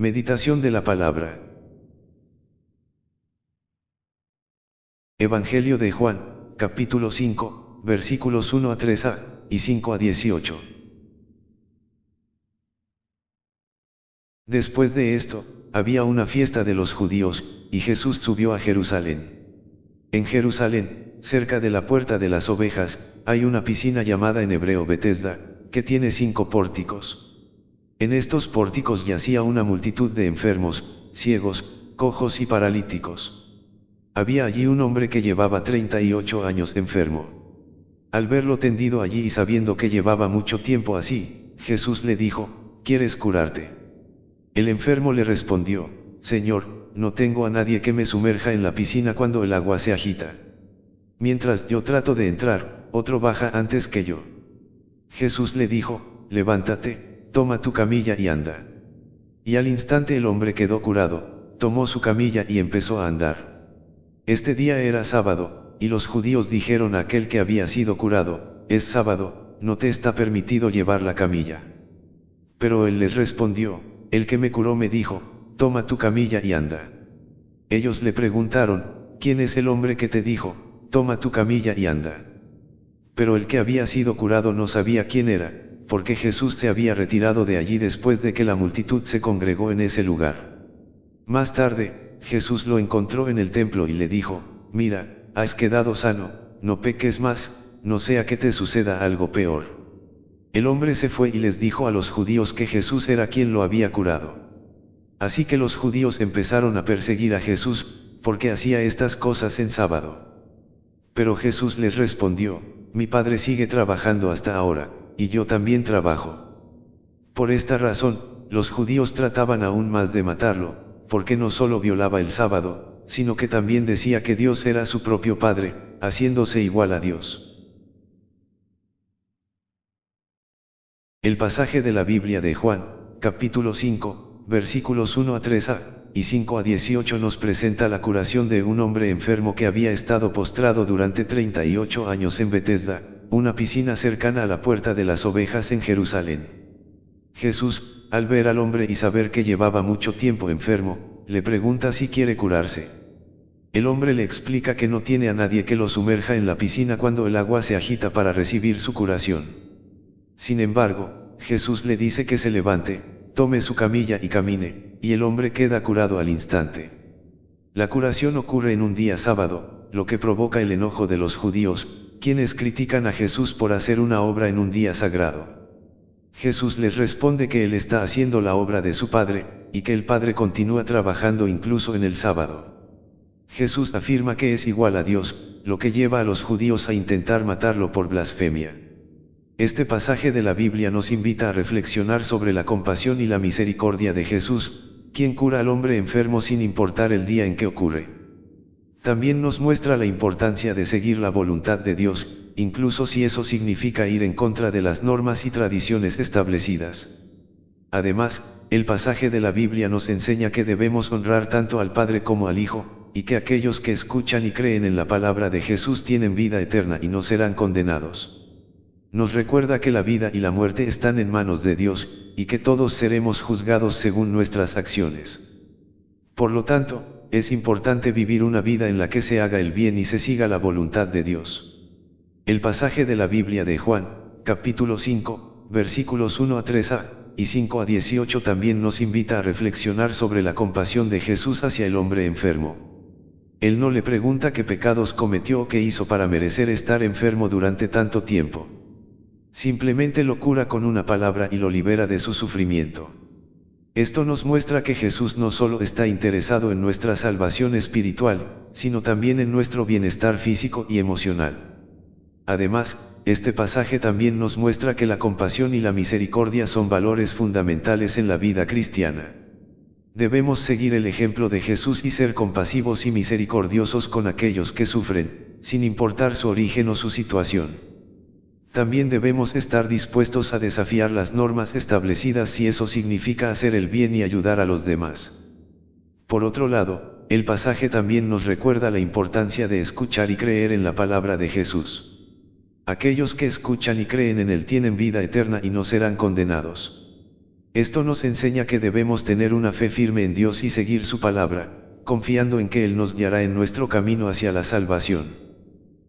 Meditación de la palabra. Evangelio de Juan, capítulo 5, versículos 1 a 3a, y 5 a 18. Después de esto, había una fiesta de los judíos, y Jesús subió a Jerusalén. En Jerusalén, cerca de la puerta de las ovejas, hay una piscina llamada en hebreo Betesda, que tiene 5 pórticos. En estos pórticos yacía una multitud de enfermos, ciegos, cojos y paralíticos. Había allí un hombre que llevaba 38 años enfermo. Al verlo tendido allí y sabiendo que llevaba mucho tiempo así, Jesús le dijo: ¿Quieres curarte? El enfermo le respondió: Señor, no tengo a nadie que me sumerja en la piscina cuando el agua se agita. Mientras yo trato de entrar, otro baja antes que yo. Jesús le dijo: Levántate, toma tu camilla y anda. Y al instante el hombre quedó curado, tomó su camilla y empezó a andar. Este día era sábado, y los judíos dijeron a aquel que había sido curado: es sábado, no te está permitido llevar la camilla. Pero él les respondió: el que me curó me dijo: toma tu camilla y anda. Ellos le preguntaron: ¿quién es el hombre que te dijo: toma tu camilla y anda? Pero el que había sido curado no sabía quién era, porque Jesús se había retirado de allí después de que la multitud se congregó en ese lugar. Más tarde, Jesús lo encontró en el templo y le dijo: mira, has quedado sano, no peques más, no sea que te suceda algo peor. El hombre se fue y les dijo a los judíos que Jesús era quien lo había curado. Así que los judíos empezaron a perseguir a Jesús, porque hacía estas cosas en sábado. Pero Jesús les respondió: mi Padre sigue trabajando hasta ahora, y yo también trabajo. Por esta razón, los judíos trataban aún más de matarlo, porque no solo violaba el sábado, sino que también decía que Dios era su propio Padre, haciéndose igual a Dios. El pasaje de la Biblia de Juan, capítulo 5, versículos 1 a 3a, y 5 a 18 nos presenta la curación de un hombre enfermo que había estado postrado durante 38 años en Betesda, una piscina cercana a la puerta de las ovejas en Jerusalén. Jesús, al ver al hombre y saber que llevaba mucho tiempo enfermo, le pregunta si quiere curarse. El hombre le explica que no tiene a nadie que lo sumerja en la piscina cuando el agua se agita para recibir su curación. Sin embargo, Jesús le dice que se levante, tome su camilla y camine, y el hombre queda curado al instante. La curación ocurre en un día sábado, lo que provoca el enojo de los judíos, quienes critican a Jesús por hacer una obra en un día sagrado. Jesús les responde que Él está haciendo la obra de su Padre, y que el Padre continúa trabajando incluso en el sábado. Jesús afirma que es igual a Dios, lo que lleva a los judíos a intentar matarlo por blasfemia. Este pasaje de la Biblia nos invita a reflexionar sobre la compasión y la misericordia de Jesús, quien cura al hombre enfermo sin importar el día en que ocurre. También nos muestra la importancia de seguir la voluntad de Dios, incluso si eso significa ir en contra de las normas y tradiciones establecidas. Además, el pasaje de la Biblia nos enseña que debemos honrar tanto al Padre como al Hijo, y que aquellos que escuchan y creen en la palabra de Jesús tienen vida eterna y no serán condenados. Nos recuerda que la vida y la muerte están en manos de Dios, y que todos seremos juzgados según nuestras acciones. Por lo tanto, es importante vivir una vida en la que se haga el bien y se siga la voluntad de Dios. El pasaje de la Biblia de Juan, capítulo 5, versículos 1 a 3a, y 5 a 18 también nos invita a reflexionar sobre la compasión de Jesús hacia el hombre enfermo. Él no le pregunta qué pecados cometió o qué hizo para merecer estar enfermo durante tanto tiempo. Simplemente lo cura con una palabra y lo libera de su sufrimiento. Esto nos muestra que Jesús no solo está interesado en nuestra salvación espiritual, sino también en nuestro bienestar físico y emocional. Además, este pasaje también nos muestra que la compasión y la misericordia son valores fundamentales en la vida cristiana. Debemos seguir el ejemplo de Jesús y ser compasivos y misericordiosos con aquellos que sufren, sin importar su origen o su situación. También debemos estar dispuestos a desafiar las normas establecidas si eso significa hacer el bien y ayudar a los demás. Por otro lado, el pasaje también nos recuerda la importancia de escuchar y creer en la palabra de Jesús. Aquellos que escuchan y creen en Él tienen vida eterna y no serán condenados. Esto nos enseña que debemos tener una fe firme en Dios y seguir su palabra, confiando en que Él nos guiará en nuestro camino hacia la salvación.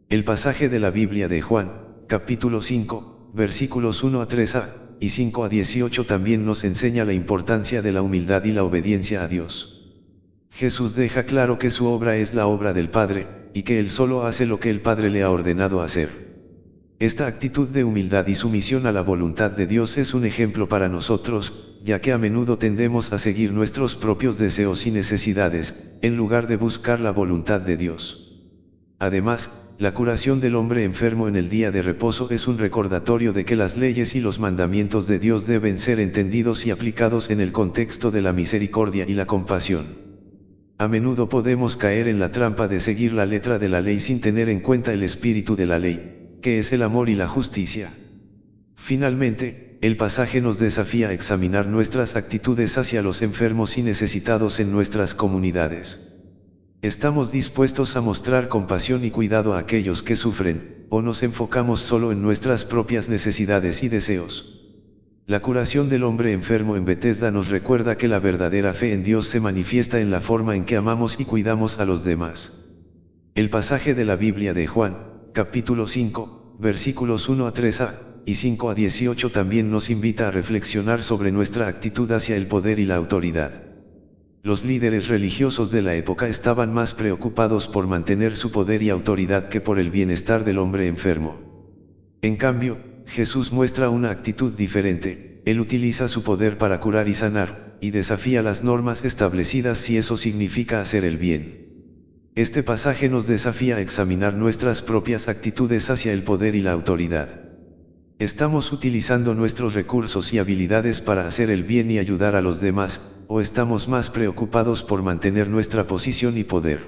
El pasaje de la Biblia de Juan, capítulo 5, versículos 1 a 3a, y 5 a 18 también nos enseña la importancia de la humildad y la obediencia a Dios. Jesús deja claro que su obra es la obra del Padre, y que Él solo hace lo que el Padre le ha ordenado hacer. Esta actitud de humildad y sumisión a la voluntad de Dios es un ejemplo para nosotros, ya que a menudo tendemos a seguir nuestros propios deseos y necesidades, en lugar de buscar la voluntad de Dios. Además, la curación del hombre enfermo en el día de reposo es un recordatorio de que las leyes y los mandamientos de Dios deben ser entendidos y aplicados en el contexto de la misericordia y la compasión. A menudo podemos caer en la trampa de seguir la letra de la ley sin tener en cuenta el espíritu de la ley, que es el amor y la justicia. Finalmente, el pasaje nos desafía a examinar nuestras actitudes hacia los enfermos y necesitados en nuestras comunidades. ¿Estamos dispuestos a mostrar compasión y cuidado a aquellos que sufren, o nos enfocamos solo en nuestras propias necesidades y deseos? La curación del hombre enfermo en Betesda nos recuerda que la verdadera fe en Dios se manifiesta en la forma en que amamos y cuidamos a los demás. El pasaje de la Biblia de Juan, capítulo 5, versículos 1 a 3a, y 5 a 18 también nos invita a reflexionar sobre nuestra actitud hacia el poder y la autoridad. Los líderes religiosos de la época estaban más preocupados por mantener su poder y autoridad que por el bienestar del hombre enfermo. En cambio, Jesús muestra una actitud diferente. Él utiliza su poder para curar y sanar, y desafía las normas establecidas si eso significa hacer el bien. Este pasaje nos desafía a examinar nuestras propias actitudes hacia el poder y la autoridad. ¿Estamos utilizando nuestros recursos y habilidades para hacer el bien y ayudar a los demás, o estamos más preocupados por mantener nuestra posición y poder?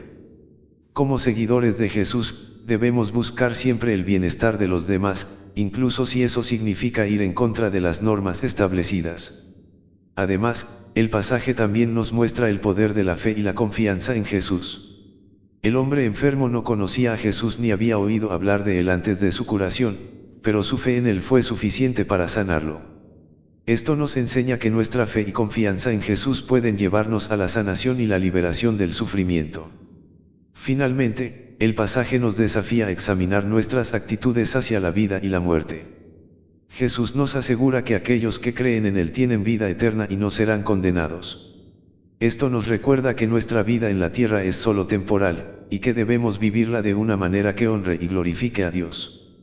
Como seguidores de Jesús, debemos buscar siempre el bienestar de los demás, incluso si eso significa ir en contra de las normas establecidas. Además, el pasaje también nos muestra el poder de la fe y la confianza en Jesús. El hombre enfermo no conocía a Jesús ni había oído hablar de él antes de su curación, pero su fe en él fue suficiente para sanarlo. Esto nos enseña que nuestra fe y confianza en Jesús pueden llevarnos a la sanación y la liberación del sufrimiento. Finalmente, el pasaje nos desafía a examinar nuestras actitudes hacia la vida y la muerte. Jesús nos asegura que aquellos que creen en Él tienen vida eterna y no serán condenados. Esto nos recuerda que nuestra vida en la tierra es solo temporal, y que debemos vivirla de una manera que honre y glorifique a Dios.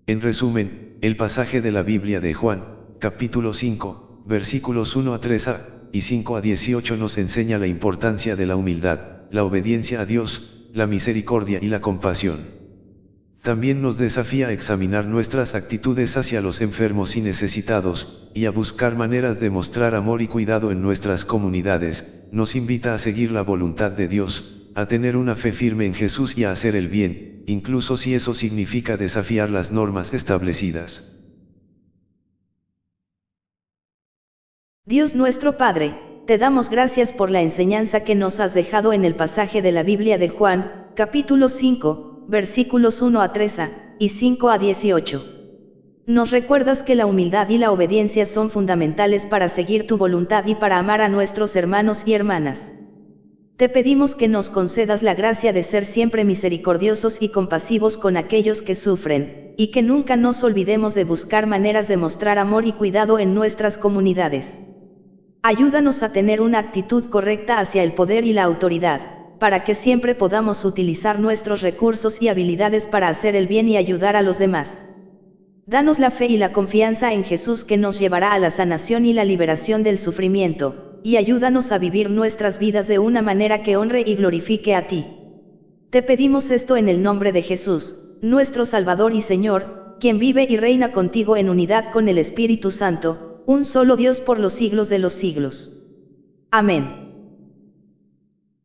En resumen, el pasaje de la Biblia de Juan, capítulo 5, versículos 1 a 3a, y 5 a 18 nos enseña la importancia de la humildad, la obediencia a Dios, la misericordia y la compasión. También nos desafía a examinar nuestras actitudes hacia los enfermos y necesitados, y a buscar maneras de mostrar amor y cuidado en nuestras comunidades. Nos invita a seguir la voluntad de Dios, a tener una fe firme en Jesús y a hacer el bien, incluso si eso significa desafiar las normas establecidas. Dios nuestro Padre, te damos gracias por la enseñanza que nos has dejado en el pasaje de la Biblia de Juan, capítulo 5. Versículos 1 a 3a, y 5 a 18. Nos recuerdas que la humildad y la obediencia son fundamentales para seguir tu voluntad y para amar a nuestros hermanos y hermanas. Te pedimos que nos concedas la gracia de ser siempre misericordiosos y compasivos con aquellos que sufren, y que nunca nos olvidemos de buscar maneras de mostrar amor y cuidado en nuestras comunidades. Ayúdanos a tener una actitud correcta hacia el poder y la autoridad, para que siempre podamos utilizar nuestros recursos y habilidades para hacer el bien y ayudar a los demás. Danos la fe y la confianza en Jesús que nos llevará a la sanación y la liberación del sufrimiento, y ayúdanos a vivir nuestras vidas de una manera que honre y glorifique a ti. Te pedimos esto en el nombre de Jesús, nuestro Salvador y Señor, quien vive y reina contigo en unidad con el Espíritu Santo, un solo Dios por los siglos de los siglos. Amén.